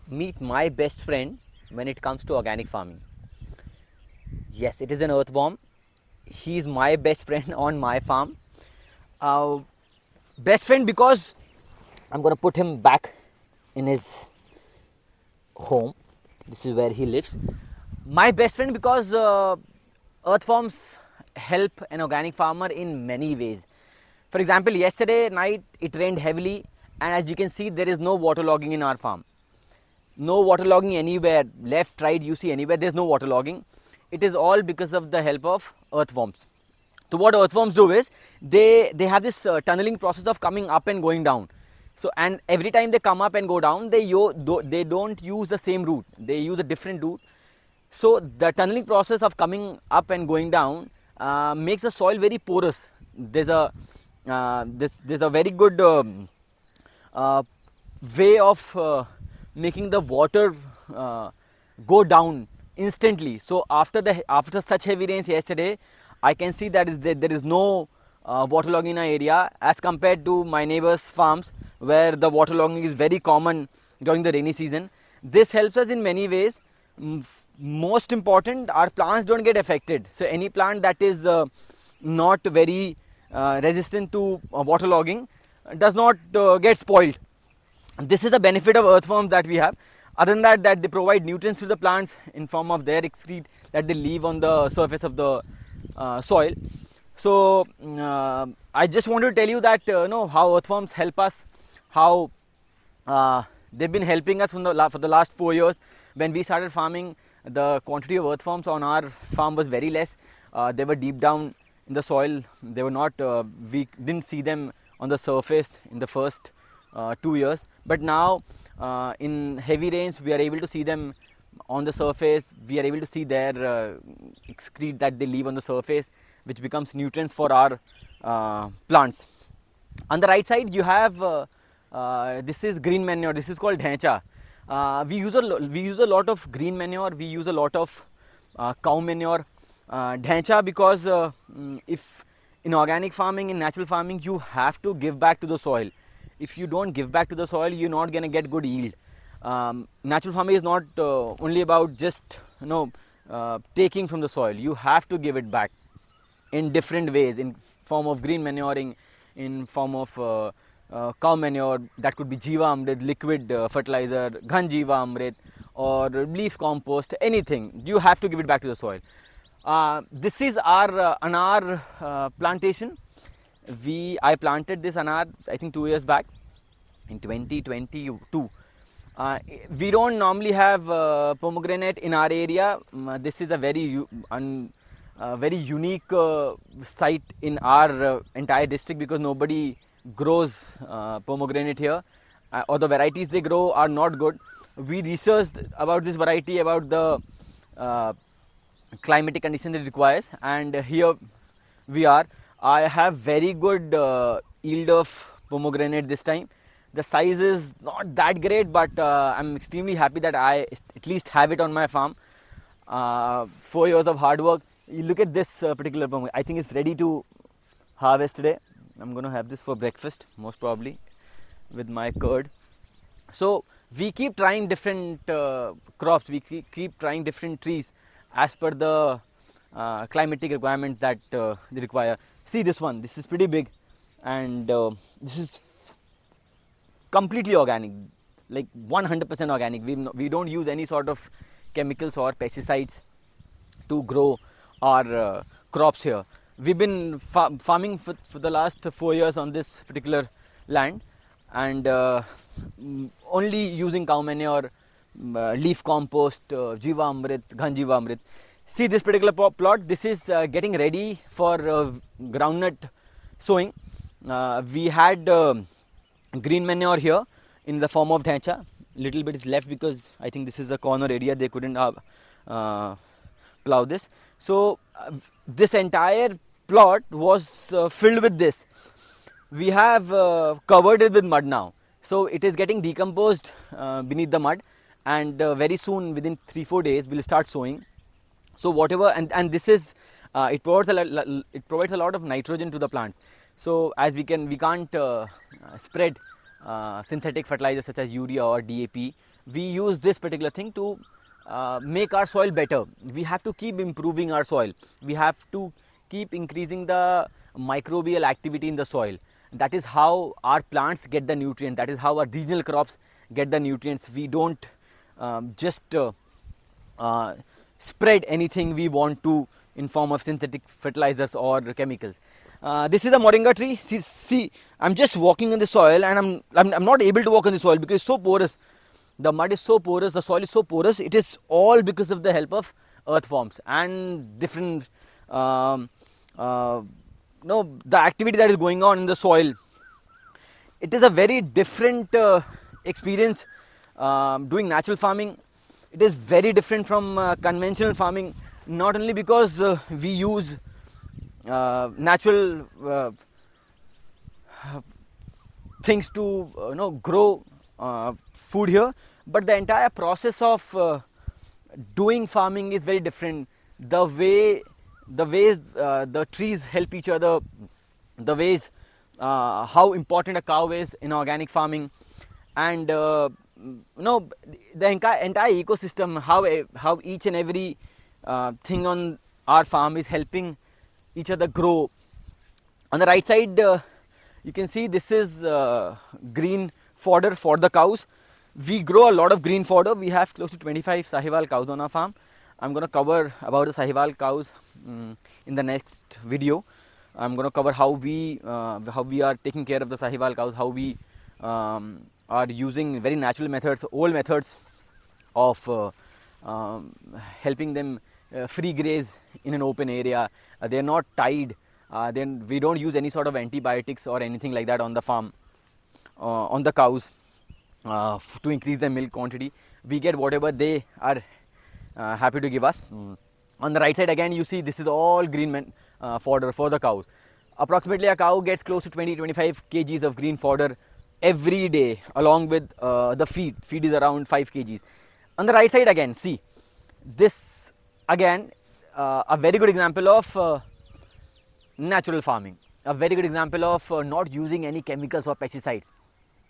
meet my best friend when it comes to organic farming. Yes, it is an earthworm. He is my best friend on my farm. Uh, Best friend because I'm gonna put him back in his home. This is where he lives. My best friend because earthworms help an organic farmer in many ways. For example, yesterday night it rained heavily, and as you can see, there is no waterlogging in our farm. No waterlogging anywhere, left, right, you see anywhere, there's no waterlogging. It is all because of the help of earthworms. So what earthworms do is they have this tunneling process of coming up and going down. So and every time they come up and go down, they don't use the same route. They use a different route. So the tunneling process of coming up and going down makes the soil very porous. There's a very good uh, way of making the water go down instantly. So after such heavy rains yesterday, I can see that there is no waterlogging in our area as compared to my neighbors' farms where the waterlogging is very common during the rainy season. This helps us in many ways. Most important, our plants don't get affected. So any plant that is not very resistant to waterlogging does not get spoiled. This is the benefit of earthworms that we have. Other than that they provide nutrients to the plants in form of their excrete that they leave on the surface of the soil. So I just want to tell you that how earthworms help us, how they've been helping us for the last 4 years. When we started farming, the quantity of earthworms on our farm was very less. They were deep down in the soil. They were not. We didn't see them on the surface in the first 2 years. But now, in heavy rains, we are able to see them on the surface. We are able to see their excrete that they leave on the surface, which becomes nutrients for our plants. On the right side, you have this is green manure. This is called dhencha. We use a lot of green manure. We use a lot of cow manure. Dhencha because if in organic farming, in natural farming, you have to give back to the soil. If you don't give back to the soil, you're not gonna get good yield. Natural farming is not only about just taking from the soil. You have to give it back in different ways, in form of green manuring, in form of cow manure, that could be Jiva Amrit, liquid fertilizer, Ghan Jiva Amrit, or leaf compost, anything. You have to give it back to the soil. This is our anar plantation. I planted this anar I think 2 years back in 2022. We don't normally have pomegranate in our area. This is a very unique site in our entire district because nobody grows pomegranate here, or the varieties they grow are not good. We researched about this variety, about the climatic conditions it requires, and here we are. I have very good yield of pomegranate this time. The size is not that great, but I'm extremely happy that I at least have it on my farm. 4 years of hard work. You look at this particular pomegranate. I think it's ready to harvest today. I'm going to have this for breakfast, most probably, with my curd. So we keep trying different crops. We keep trying different trees as per the climatic requirement that they require. See this one. This is pretty big, and this is completely organic, like 100% organic. We don't use any sort of chemicals or pesticides to grow our crops here. We've been farming for the last 4 years on this particular land, and only using cow manure, leaf compost, Jiva Amrit, Ghan Jiva Amrit. See this particular plot. This is getting ready for groundnut sowing. We had green manure here in the form of dhencha. Little bit is left because I think this is the corner area. They couldn't plow this. So this entire plot was filled with this. We have covered it with mud now. So it is getting decomposed beneath the mud, and very soon, within 3-4 days, we'll start sowing. So whatever, and this is it provides a lot of nitrogen to the plants. So as we can't spread synthetic fertilizers such as urea or DAP we use this particular thing to make our soil better. We have to keep improving our soil. We have to keep increasing the microbial activity in the soil. That is how our plants get the nutrient. That is how our regional crops get the nutrients. We don't just spread anything we want to in form of synthetic fertilizers or chemicals. This is a moringa tree. See, I'm just walking in the soil, and I'm not able to walk in the soil because it's so porous. The mud is so porous, the soil is so porous. It is all because of the help of earthworms and different the activity that is going on in the soil. It is a very different experience doing natural farming. It is very different from conventional farming, not only because we use natural things to grow food here, but the entire process of doing farming is very different. The ways the trees help each other, the ways how important a cow is in organic farming, and the entire ecosystem, how each and every thing on our farm is helping each other grow. On the right side, you can see this is green fodder for the cows. We grow a lot of green fodder. We have close to 25 Sahiwal cows on our farm. I'm going to cover about the Sahiwal cows in the next video. I'm going to cover how we are taking care of the Sahiwal cows, how we are using very natural methods, old methods of helping them free graze in an open area. They are not tied. Then we don't use any sort of antibiotics or anything like that on the farm, on the cows, to increase the milk quantity. We get whatever they are happy to give us. On the right side again, you see this is all green fodder for the cows. Approximately a cow gets close to 20-25 kgs of green fodder every day, along with the feed. Feed is around 5 kgs. On the right side again, see this again, a very good example of natural farming, a very good example of not using any chemicals or pesticides,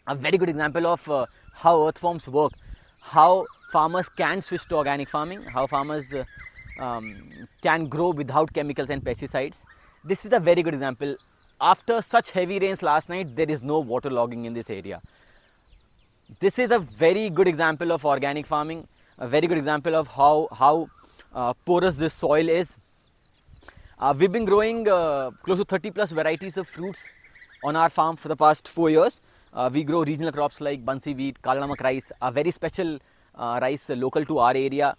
a very good example of how earthworms work, how farmers can switch to organic farming, how farmers can grow without chemicals and pesticides. This is a very good example. After such heavy rains last night, there is no water logging in this area. This is a very good example of organic farming, a very good example of how porous this soil is. We've been growing close to 30 plus varieties of fruits on our farm for the past 4 years. We grow regional crops like Bansi wheat, Kala Namak rice, a very special rice local to our area.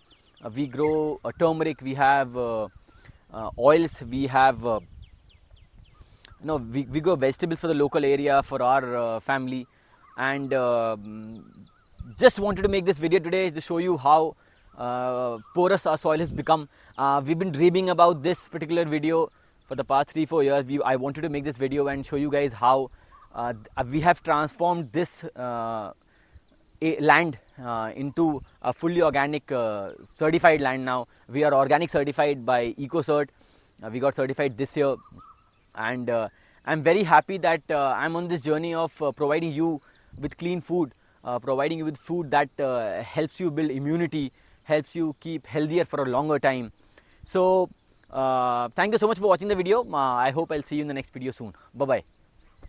We grow turmeric, we have oils, we have we grow vegetables for the local area, for our family, and just wanted to make this video today to show you how porous our soil has become. We've been dreaming about this particular video for the past 3-4 years. I wanted to make this video and show you guys how we have transformed this land into a fully organic certified land now. We are organic certified by EcoCert. We got certified this year, and I'm very happy that I'm on this journey of providing you with clean food, providing you with food that helps you build immunity, helps you keep healthier for a longer time. So thank you so much for watching the video. I hope I'll see you in the next video soon. Bye bye.